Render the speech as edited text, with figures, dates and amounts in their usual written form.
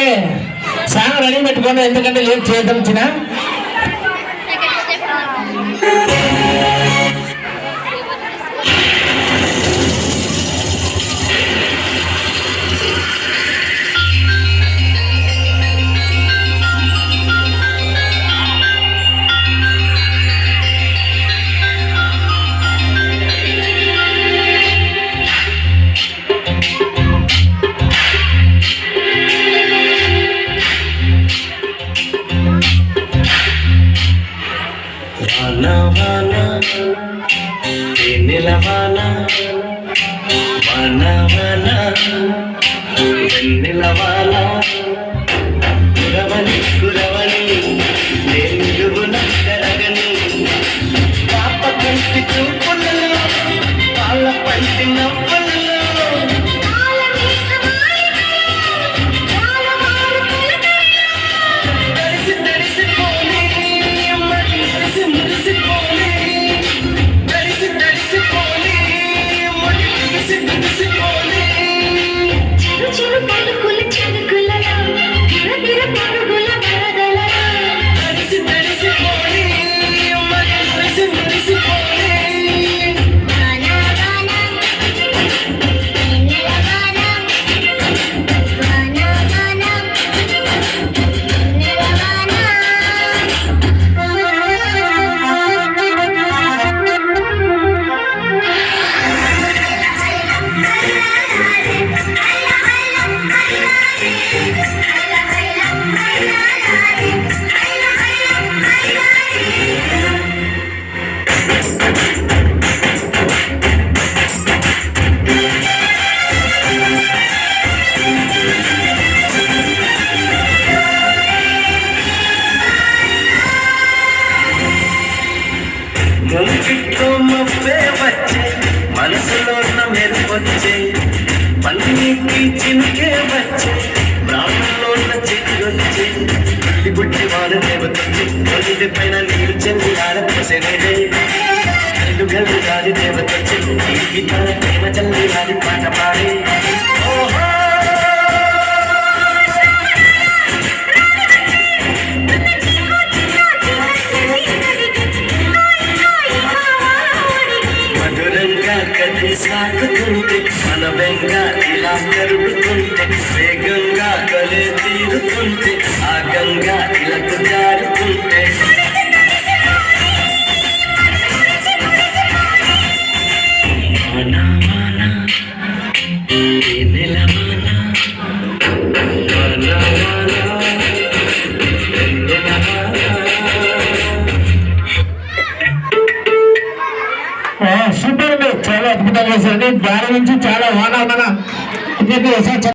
Okay song ready పెట్టుకోండి, ఎందుకంటే late చేద్దాం వచ్చిన. నిలవానా వాన వాన వెన్నెలవానా కురవని కురవని నేను కరగని పాప కంటి చూపులలో వాళ్ళ పంటి నవ్వులలో మనసులో మెరుపొచ్చే పన్నీకి చినుకే వచ్చే బ్రాహ్మణంలో చెయ్యొచ్చే బుట్టి బుట్టి వాడు దేవతొచ్చి ఒలిది పైన నీరు చెల్లి ఆరపోసేదే కళ్ళు గల్లి గాలి దేవతొచ్చి ఈ తన ప్రేమ చల్లి గాలి పాట పాడే ఓహో సాకుతుంటే మన వెంగ ఇలా కరుగుతుంటే వేగంగా కలే తీరుతుంటే ఆ గంగా ఇలకు జారుతుంటే సూపర్, చాలా అద్భుతంగా చేశారండి. దాని నుంచి చాలా వాన